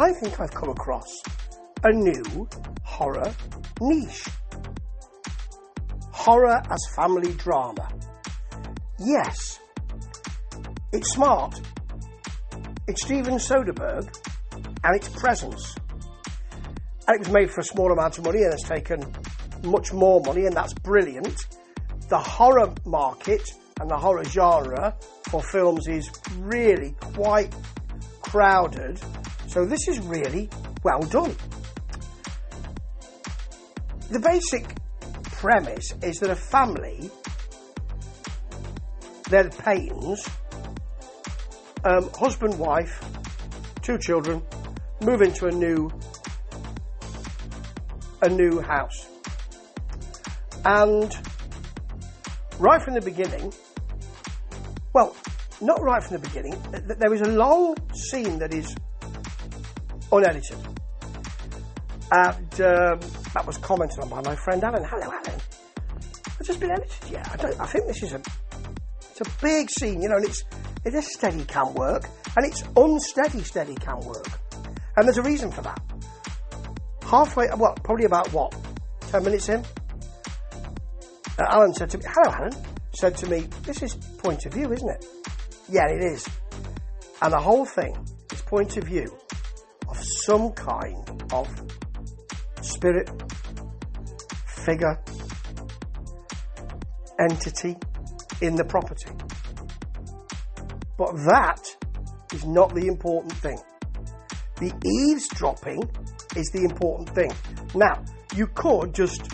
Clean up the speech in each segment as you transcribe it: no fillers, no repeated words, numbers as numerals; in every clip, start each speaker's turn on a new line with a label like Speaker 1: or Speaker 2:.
Speaker 1: I think I've come across a new horror niche. Horror as family drama. Yes, it's smart. It's Steven Soderbergh and it's Presence. And it was made for a small amount of money and has taken much more money, and that's brilliant. The horror market and the horror genre for films is really quite crowded, so this is really well done. The basic premise is that a family, they're the Paynes, husband, wife, 2 children, move into a new house. And right from the beginning, well, not right from the beginning, there is a long scene that is unedited. And that was commented on by my friend Alan. Hello, Alan. It's just been edited yet. I think this is it's a big scene, you know, and it's a steady cam work, and it's unsteady steady cam work. And there's a reason for that. Halfway, well, probably about 10 minutes in, Alan said to me, hello, Alan, said to me, this is point of view, isn't it? Yeah, it is. And the whole thing is point of view of some kind of spirit, figure, entity in the property. But that is not the important thing. The eavesdropping is the important thing. Now, you could just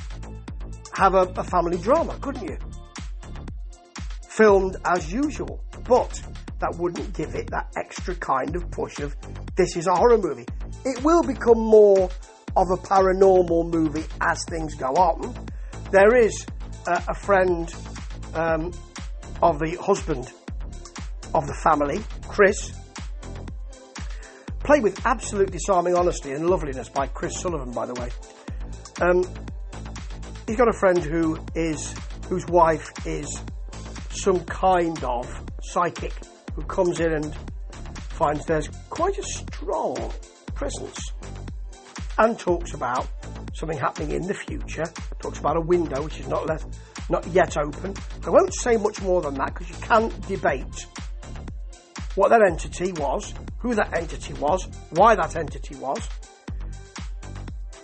Speaker 1: have a family drama, couldn't you? Filmed as usual, but that wouldn't give it that extra kind of push of, this is a horror movie. It will become more of a paranormal movie as things go on. There is a friend of the husband of the family, Chris, played with absolute disarming honesty and loveliness by Chris Sullivan, by the way. He's got a friend whose wife is some kind of psychic who comes in and finds there's quite a strong presence and talks about something happening in the future, talks about a window which is not yet open. I won't say much more than that because you can't debate what that entity was, who that entity was, why that entity was.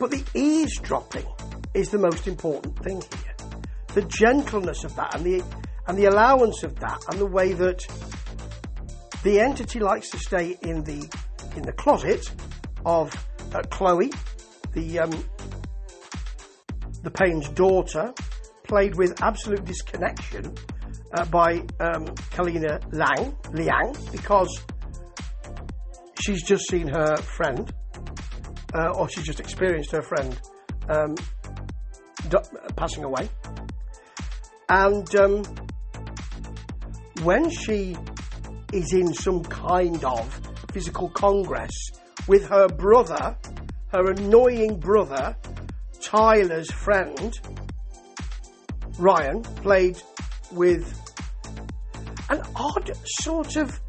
Speaker 1: But the eavesdropping is the most important thing here. The gentleness of that and the allowance of that, and the way that the entity likes to stay in the closet of Chloe, the Payne's daughter, played with absolute disconnection by Kalina Liang, because she's just seen her friend, or she's just experienced her friend passing away. And when she is in some kind of physical congress with her brother, her annoying brother, Tyler's friend, Ryan, played with an odd sort of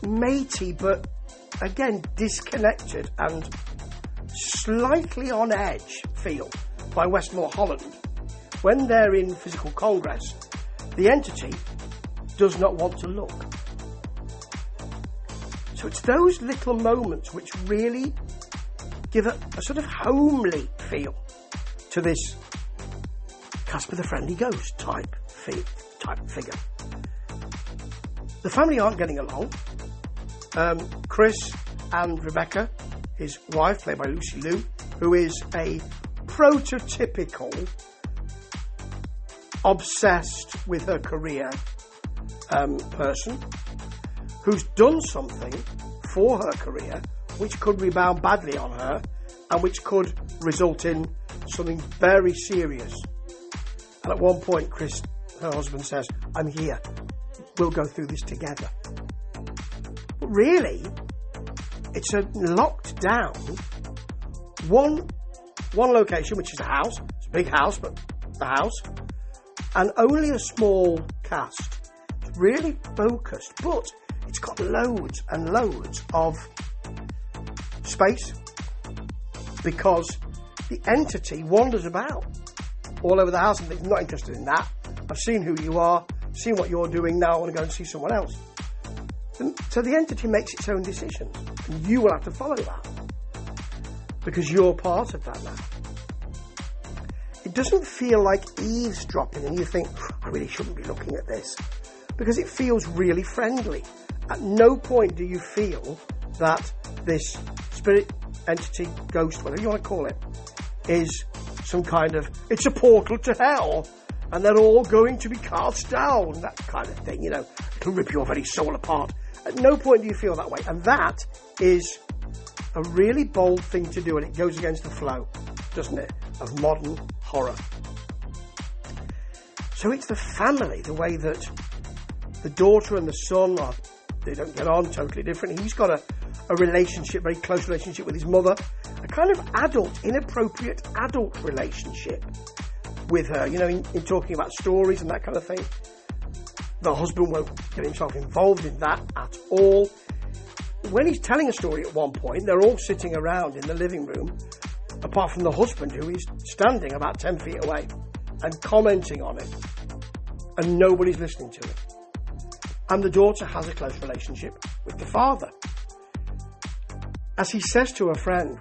Speaker 1: matey, but again disconnected and slightly on edge feel by Westmore Holland. When they're in physical congress, the entity does not want to look. So it's those little moments which really give a sort of homely feel to this Casper the Friendly Ghost type figure. The family aren't getting along. Chris and Rebecca, his wife, played by Lucy Liu, who is a prototypical obsessed with her career person, who's done something for her career which could rebound badly on her and which could result in something very serious. And at one point, Chris, her husband, says, I'm here, we'll go through this together. But really, it's a locked down one location, which is a house. It's a big house, but the house, and only a small cast. It's really focused, but It's got loads and loads of space because the entity wanders about all over the house and thinks, I'm not interested in that. I've seen who you are, seen what you're doing, now I want to go and see someone else. And so the entity makes its own decisions, and you will have to follow that because you're part of that now. It doesn't feel like eavesdropping and you think, I really shouldn't be looking at this, because it feels really friendly. At no point do you feel that this spirit, entity, ghost, whatever you want to call it, is some kind of, it's a portal to hell and they're all going to be cast down, that kind of thing, you know, it'll rip your very soul apart. At no point do you feel that way, and that is a really bold thing to do, and it goes against the flow, doesn't it, of modern horror. So it's the family, the way that the daughter and the son are, they don't get on, totally different. He's got a relationship, very close relationship with his mother, a kind of adult, inappropriate adult relationship with her, you know, in talking about stories and that kind of thing. The husband won't get himself involved in that at all. When he's telling a story at one point, they're all sitting around in the living room, apart from the husband, who is standing about 10 feet away and commenting on it, and nobody's listening to him. And the daughter has a close relationship with the father. As he says to a friend,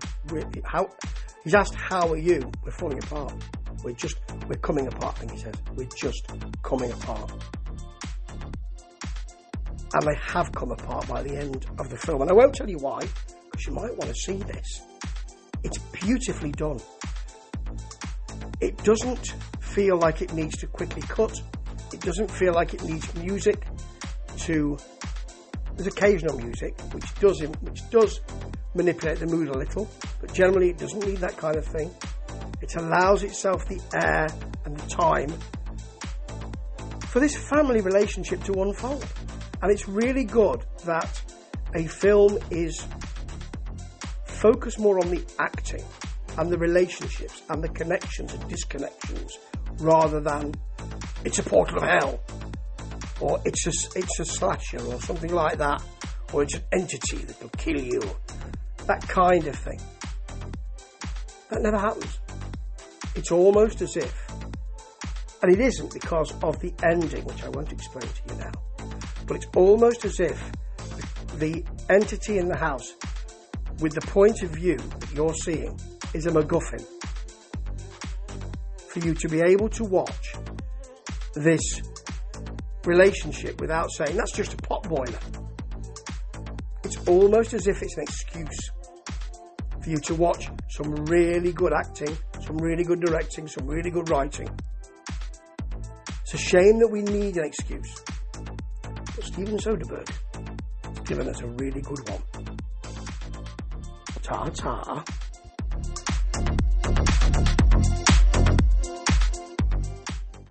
Speaker 1: he's asked, how are you? We're falling apart. We're coming apart, I think he says. We're just coming apart. And they have come apart by the end of the film. And I won't tell you why, because you might want to see this. It's beautifully done. It doesn't feel like it needs to quickly cut. It doesn't feel like it needs music to... There's occasional music, which does manipulate the mood a little, but generally it doesn't need that kind of thing. It allows itself the air and the time for this family relationship to unfold. And it's really good that a film is focused more on the acting and the relationships and the connections and disconnections rather than it's a portal of hell or it's a slasher or something like that, or it's an entity that will kill you, that kind of thing. That never happens. It's almost as if, and it isn't because of the ending, which I won't explain to you now, but it's almost as if the entity in the house, with the point of view that you're seeing, is a MacGuffin for you to be able to watch this relationship without saying, that's just a pot boiler. It's almost as if it's an excuse for you to watch some really good acting, some really good directing, some really good writing. It's a shame that we need an excuse. But Steven Soderbergh has given us a really good one. Ta-ta.